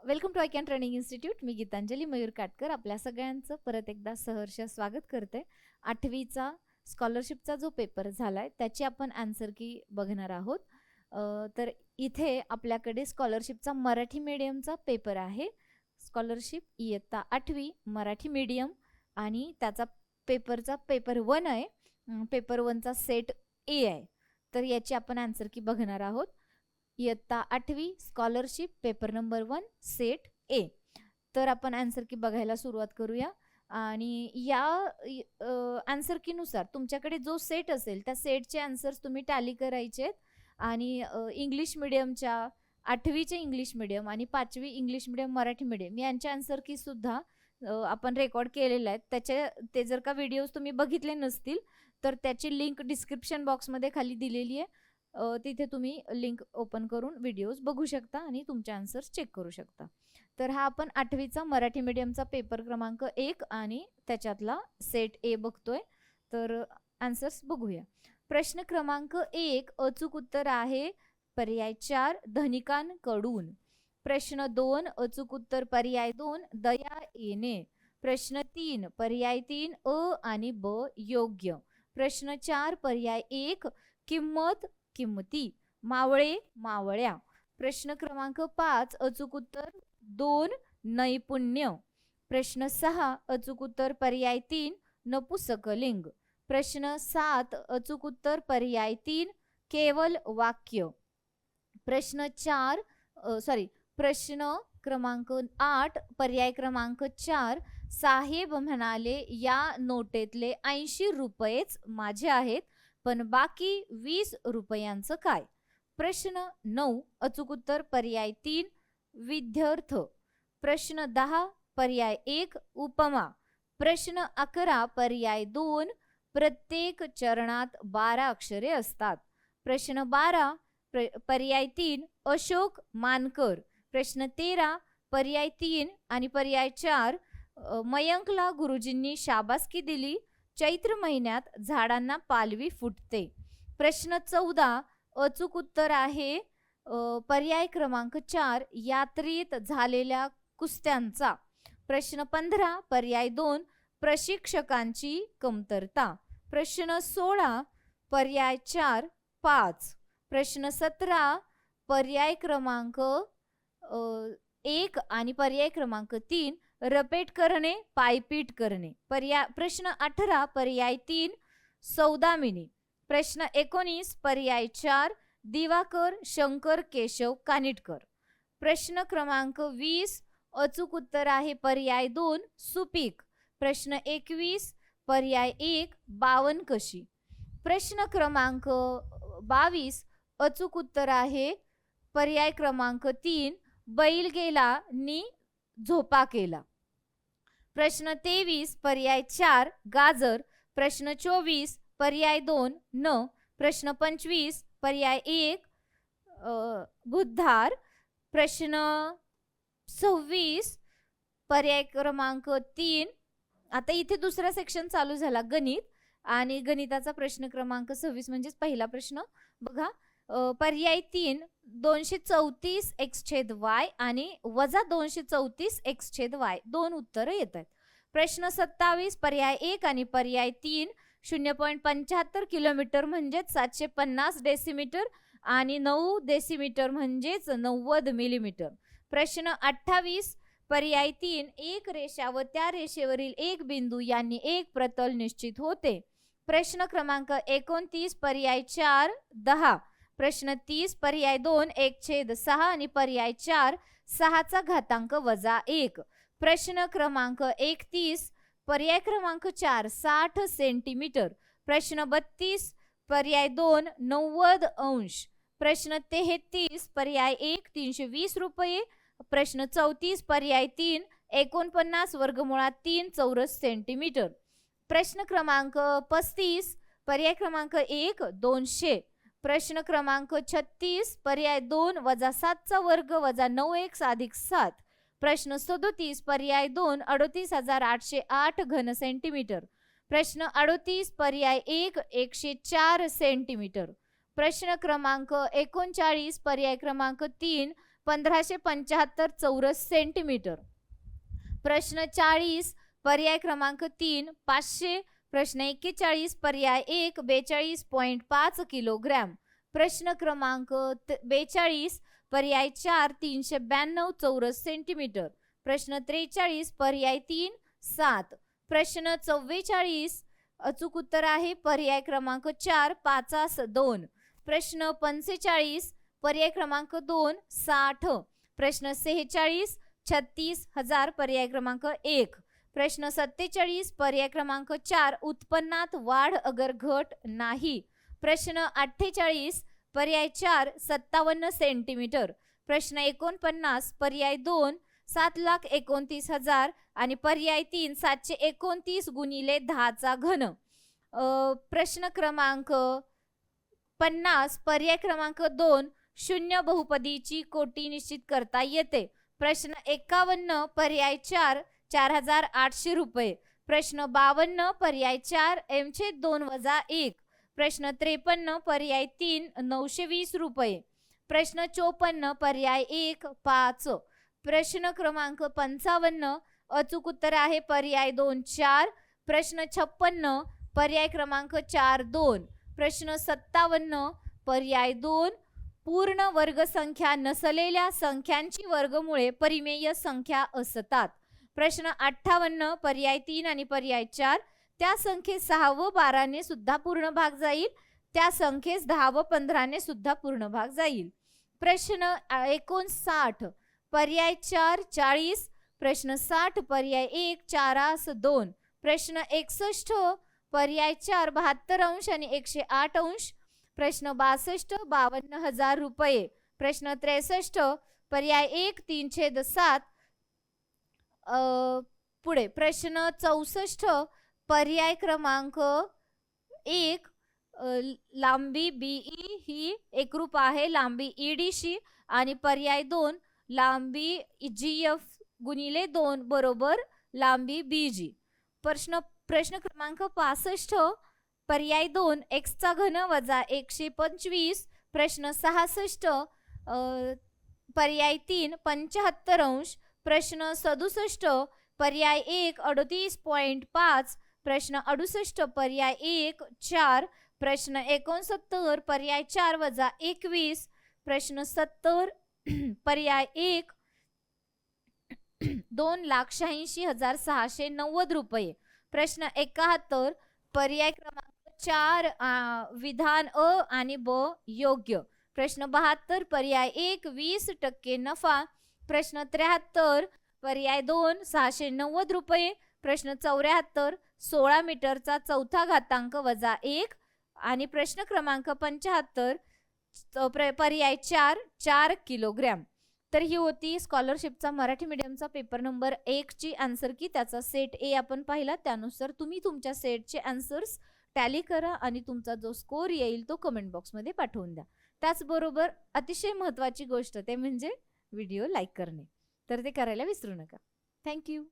Welcome to ICAN training institute. मी गीतांजली मयूर काटकर आपल्या सगळ्यांचं परत एकदा सहर्ष स्वागत करते. 8वीचा स्कॉलरशिपचा जो पेपर झालाय त्याची आपण आन्सर की बघणार आहोत. तर इथे आपल्याकडे स्कॉलरशिपचा मराठी मीडियमचा पेपर आहे. स्कॉलरशिप इयत्ता 8वी मराठी मीडियम आणि त्याचा पेपर 1 आहे. पेपर 1चा सेट ए आहे. तर याची आपण आन्सर की बघणार आहोत. इयत्ता 8वी scholarship paper number 1 set A. तर आपण आन्सर की बघायला सुरुवात करूया. आणि या आन्सर की नुसार तुमच्याकडे जो सेट असेल त्या सेटचे आन्सर्स तुम्ही टॅली करायचे. आणि इंग्लिश मिडियमच्या 8वीचे इंग्लिश मिडियम आणि 5वी इंग्लिश मिडियम मराठी मिडियम यांचे आन्सर की सुद्धा आपण रेकॉर्ड केलेले आहेत. ते जर का व्हिडिओज तुम्ही बघितले नसतील तर त्याची लिंक डिस्क्रिप्शन बॉक्समध्ये खाली दिलेली आहे. तिथे तुम्ही लिंक ओपन करून व्हिडिओज बघू शकता आणि तुमचे आन्सर्स चेक करू शकता. तर हा आपण 8वीचा मराठी मीडियमचा पेपर क्रमांक 1 आणि त्याच्यातला सेट ए बघतोय. तर आन्सर्स बघूया. प्रश्न क्रमांक 1 अचूक उत्तर आहे पर्याय 4 धनिकांकडून. प्रश्न 2 अचूक उत्तर पर्याय 2 दया येणे. प्रश्न 3 पर्याय 3 अ आणि ब योग्य. प्रश्न 4 पर्याय 1 किंमत किंमती. मावळे मावळ्या. प्रश्न क्रमांक 5 अचूक उत्तर 2 नैपुण्य. प्रश्न 6 अचूक उत्तर पर्याय 3 नपुसकलिंग. प्रश्न 7 अचूक उत्तर पर्याय 3 केवल वाक्य. प्रश्न क्रमांक 8 पर्याय क्रमांक 4 साहेब म्हणाले या नोटेतले 80 रुपयेच माझे आहेत पण बाकी 20 रुपयांचं काय. प्रश्न 9 अचूक उत्तर पर्याय 3 विद्यार्थ. प्रश्न 10 पर्याय 1 उपमा. प्रश्न 11 पर्याय 2 प्रत्येक चरणात 12 अक्षरे असतात. प्रश्न 12 पर्याय 3 अशोक मानकर. प्रश्न 13 पर्याय 3 आणि पर्याय 4 मयंकला गुरुजींनी शाबासकी दिली. चैत्र महिन्यात झाडांना पालवी फुटते. प्रश्न 14 अचूक उत्तर आहे पर्याय क्रमांक 4 यात्रेत झालेल्या कुस्त्यांचा. प्रश्न 15 पर्याय 2 प्रशिक्षकांची कमतरता. प्रश्न 16 पर्याय 4 5. प्रश्न 17 पर्याय क्रमांक 1 आणि पर्याय क्रमांक 3 रपेट करणे पायपीट करणे. प्रश्न 18 पर्याय 3 सौदामिनी. प्रश्न 19 पर्याय 4 दिवाकर शंकर केशव कानिटकर. प्रश्न क्रमांक 20 अचूक उत्तर आहे पर्याय 2 सुपीक. प्रश्न 21 पर्याय 1 बावनकशी. प्रश्न क्रमांक 22 अचूक उत्तर आहे पर्याय क्रमांक 3 बैल गेला नी झोपा केला. प्रश्न 23 पर्याय 4 गाजर. प्रश्न 24 पर्याय 2 न. प्रश्न 25 पर्याय 1 बुद्धार. प्रश्न 26 पर्याय क्रमांक 3. आता इथे दुसरा सेक्शन चालू झाला गणित आणि गणिताचा प्रश्न क्रमांक 26 म्हणजेच पहिला प्रश्न बघा. पर्याय 3 234 x/y आणि वजा 234 x/y दोन उत्तर येत आहेत. प्रश्न 27 पर्याय 1 आणि पर्याय 3 0.75 किलोमीटर म्हणजेच 750 डेसिमीटर आणि 9 डेसिमीटर म्हणजेच 90 मिलीमीटर. प्रश्न 28 पर्याय 3 एक रेषा व त्या रेषेवरील एक बिंदू यांनी एक प्रतल निश्चित होते. प्रश्न क्रमांक 29 पर्याय 4 10. प्रश्न 30 पर्याय 2 1/6 आणि पर्याय 4 6चा घातांक वजा 1. प्रश्न क्रमांक 31 पर्याय क्रमांक 4 60 सेंटीमीटर. प्रश्न 32 पर्याय 2 90 अंश. प्रश्न 33 पर्याय 1 320 रुपये. प्रश्न 34 पर्याय 3 49 वर्गमुळात 3 चौरस सेंटीमीटर. प्रश्न क्रमांक 35 पर्याय क्रमांक 1 200. प्रश्न क्रमांक 36 पर्याय 2 वजा 7चा वर्ग वजा 9x अधिक 7. प्रश्न 37 पर्याय 2 38,808 घन सेंटीमीटर. प्रश्न 38 पर्याय 1 104 सेंटीमीटर. प्रश्न क्रमांक 39 पर्याय क्रमांक 3 1575 चौरस सेंटीमीटर. प्रश्न 40 पर्याय क्रमांक 3 500. प्रश्न 41 पर्याय 1 42.5 किलोग्रॅम. प्रश्न क्रमांक 42 पर्याय 4 392 चौरस सेंटीमीटर. प्रश्न 43 पर्याय 3 7. प्रश्न 44 अचूक उत्तर आहे पर्याय क्रमांक 4 5/2. प्रश्न 45 पर्याय क्रमांक 2 60. प्रश्न 46 36,000 पर्याय क्रमांक 1. प्रश्न 47 पर्याय क्रमांक 4 उत्पन्नात वाढ अगर घट नाही. प्रश्न 48 पर्याय 4 57 सेंटीमीटर. प्रश्न 49 पर्याय 2 7,29,000 आणि पर्याय 3 729 गुणिले 10चा घन. प्रश्न क्रमांक 50 पर्याय क्रमांक 2 शून्य बहुपदीची कोटी निश्चित करता येते. प्रश्न 51 पर्याय 4 4,800 रुपये. प्रश्न 52 पर्याय 4 m/2 - 1. प्रश्न 53 पर्याय 3 920 रुपये. प्रश्न 54 पर्याय 1 5. प्रश्न क्रमांक 55 अचूक उत्तर आहे पर्याय 2 4. प्रश्न 56 पर्याय क्रमांक 4 2. प्रश्न 57 पर्याय 2 पूर्ण वर्गसंख्या नसलेल्या संख्यांची वर्गमुळे परिमेय संख्या असतात. प्रश्न 58 पर्याय 3 आणि पर्याय 4 त्या संख्येस 6 व 12 ने सुद्धा पूर्ण भाग जाईल, त्या संख्येस 10 व 15 ने सुद्धा पूर्ण भाग जाईल. प्रश्न 59 पर्याय 4 40. प्रश्न 60 पर्याय 1 4/2. प्रश्न 61 पर्याय 4 72 अंश आणि 108 अंश. प्रश्न 62 52,000 रुपये. प्रश्न 63 पर्याय 1 3/7. पुढे प्रश्न 64 पर्याय क्रमांक 1 लांबी बीई ही एकरूप आहे लांबी ईडीशी आणि पर्याय 2 लांबी जीएफ गुणिले 2 बरोबर लांबी बीजी. प्रश्न क्रमांक 65 पर्याय 2 x चा घन वजा 125. प्रश्न 66 पर्याय 3 75 अंश. प्रश्न 67 पर्याय 1 38.5. प्रश्न 68 पर्याय 1 4. प्रश्न 69 पर्याय 4 वजा 21. प्रश्न 70 पर्याय 1 2,86,690 रुपये. प्रश्न 71 पर्याय क्रमांक 4 विधान अ आणि ब योग्य. प्रश्न 72 पर्याय 1 20% नफा. प्रश्न 73 पर्याय 2 690 रुपये. प्रश्न 74 16 मीटरचा चौथा घातांक वजा 1 आणि प्रश्न क्रमांक 75 पर्याय 4 4 किलोग्रॅम. तर ही होती स्कॉलरशिपचा मराठी मीडियमचा पेपर नंबर 1 ची आन्सर की. त्याचा सेट ए आपण पाहिला. त्यानुसार तुम्ही तुमच्या सेटचे आन्सर्स टॅली करा आणि तुमचा जो स्कोर येईल तो कमेंट बॉक्समध्ये पाठवून द्या. त्याचबरोबर अतिशय महत्त्वाची गोष्ट ते म्हणजे व्हिडिओ लाईक करणे. तर ते करायला विसरू नका. थँक्यू.